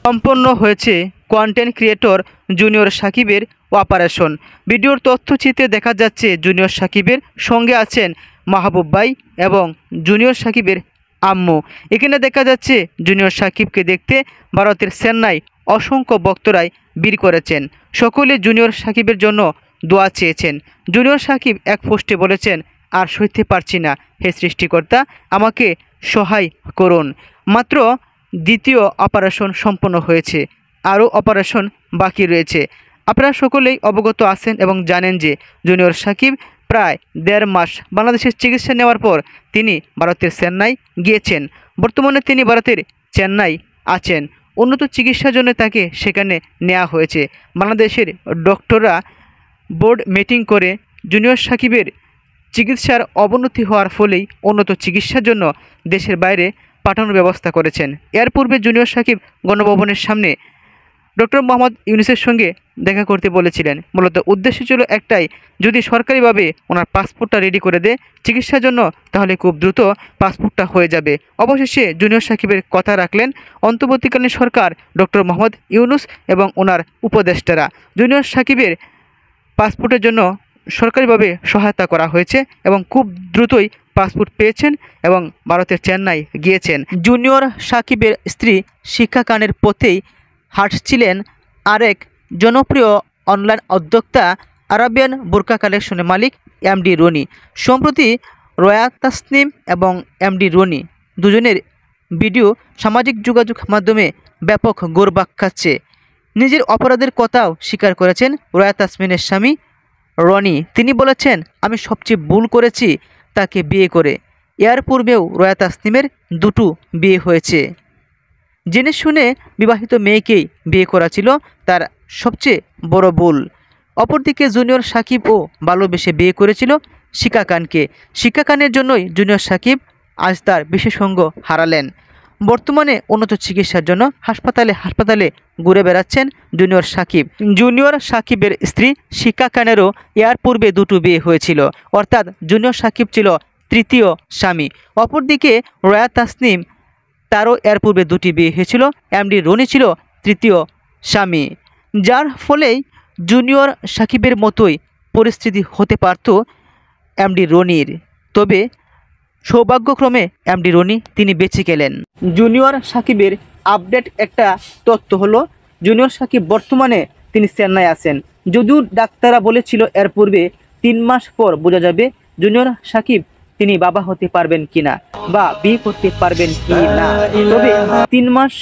সম্পন্ন হয়েছে content creator junior সাকিবের অপারেশন। ভিডিওর তথ্যচিত্রে দেখা যাচ্ছে জুনিয়র সাকিবের সঙ্গে আছেন মাহবুব ভাই এবং জুনিয়র সাকিবের আম্মু। এখানে দেখা যাচ্ছে জুনিয়র সাকিবকে দেখতে ভারতের চেন্নাই অসংখ্য ভক্তরাই ভিড় করেছেন। সকলে জুনিয়র সাকিবের জন্য দোয়া চেয়েছেন। জুনিয়র সাকিব এক পোস্টে বলেছেন, আর সইতে পারছি না, হে সৃষ্টিকর্তা আমাকে সহায় করুন। মাত্র দ্বিতীয় অপারেশন সম্পন্ন হয়েছে, আরও অপারেশন বাকি রয়েছে। আপনারা সকলেই অবগত আছেন এবং জানেন যে জুনিয়র সাকিব প্রায় 1.5 মাস বাংলাদেশের চিকিৎসা নেওয়ার পর তিনি ভারতের চেন্নাই গিয়েছেন। বর্তমানে তিনি ভারতের চেন্নাই আছেন। উন্নত চিকিৎসার জন্য তাকে সেখানে নেওয়া হয়েছে। বাংলাদেশের ডক্টররা বোর্ড মিটিং করে জুনিয়র সাকিবের চিকিৎসার অবনতি হওয়ার ফলেই উন্নত চিকিৎসার জন্য দেশের বাইরে পাঠানোর ব্যবস্থা করেছেন। এর পূর্বে জুনিয়র সাকিব গণভবনের সামনে ডক্টর মোহাম্মদ ইউনূসের সঙ্গে দেখা করতে বলেছিলেন। মূলত উদ্দেশ্য ছিল একটাই, যদি সরকারিভাবে ওনার পাসপোর্টটা রেডি করে দেয় চিকিৎসার জন্য তাহলে খুব দ্রুত পাসপোর্টটা হয়ে যাবে। অবশেষে জুনিয়র সাকিবের কথা রাখলেন অন্তর্বর্তীকালীন সরকার, ডক্টর মোহাম্মদ ইউনূস এবং ওনার উপদেষ্টারা। জুনিয়র সাকিবের পাসপোর্টের জন্য সরকারিভাবে সহায়তা করা হয়েছে এবং খুব দ্রুতই পাসপোর্ট পেয়েছেন এবং ভারতের চেন্নাই গিয়েছেন। জুনিয়র সাকিবের স্ত্রী শিখা খানের পথেই হাঁটছিলেন আরেক জনপ্রিয় অনলাইন উদ্যোক্তা আরাবিয়ান বোরকা কালেকশনের মালিক এমডি রনি। সম্প্রতি রয়া তাসনিম এবং এমডি রনি দুজনের ভিডিও সামাজিক যোগাযোগ মাধ্যমে ব্যাপক ঘুরপাক খাচ্ছে। নিজের অপরাধের কথাও স্বীকার করেছেন রয়া তাসমিনের স্বামী রনি। তিনি বলেছেন, আমি সবচেয়ে ভুল করেছি তাকে বিয়ে করে। এর পূর্বেও রয়া তাসনিমের দুটো বিয়ে হয়েছে। জেনে শুনে বিবাহিত মেয়েকেই বিয়ে করা ছিল তার সবচেয়ে বড় ভুল। অপরদিকে জুনিয়র সাকিবও ভালোবেসে বিয়ে করেছিল শিখা খানকে। শিখা খানের জন্যই জুনিয়র সাকিব আজ তার বিশেষজ্ঞ হারালেন। বর্তমানে উন্নত চিকিৎসার জন্য হাসপাতালে ঘুরে বেড়াচ্ছেন জুনিয়র সাকিব। জুনিয়র সাকিবের স্ত্রী শিখা খানেরও এর পূর্বে দুটো বিয়ে হয়েছিল, অর্থাৎ জুনিয়র সাকিব ছিল তৃতীয় স্বামী। অপরদিকে রয়া তাসনিম, তারও এর পূর্বে দুটি বিয়ে হয়েছিল। এমডি রনি ছিল তৃতীয় স্বামী, যার ফলেই জুনিয়র সাকিবের মতোই পরিস্থিতি হতে পারত এমডি রনির। তবে সৌভাগ্যক্রমে এমডি রনি তিনি বেঁচে গেলেন। জুনিয়র সাকিবের আপডেট একটা তথ্য হলো, জুনিয়র সাকিব বর্তমানে তিনি চেন্নাই আছেন। যদিও ডাক্তাররা বলেছিল এর পূর্বে 3 মাস পর বোঝা যাবে জুনিয়র সাকিব তিনি বাবা হতে পারবেন কিনা বা বিয়ে করতে পারবেন কি না। তবে 3 মাস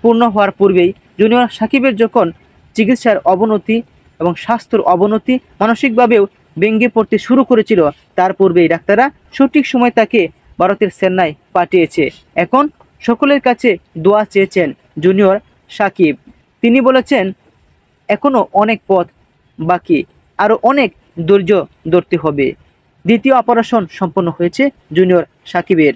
পূর্ণ হওয়ার পূর্বেই জুনিয়র সাকিবের যখন চিকিৎসার অবনতি এবং স্বাস্থ্যের অবনতি, মানসিকভাবেও ভেঙে পড়তে শুরু করেছিল, তার পূর্বেই ডাক্তাররা সঠিক সময় তাকে ভারতের চেন্নাই পাঠিয়েছে। এখন সকলের কাছে দোয়া চেয়েছেন জুনিয়র সাকিব। তিনি বলেছেন, এখনও অনেক পথ বাকি, আরও অনেক ধৈর্য ধরতে হবে। দ্বিতীয় অপারেশন সম্পন্ন হয়েছে জুনিয়র সাকিবের।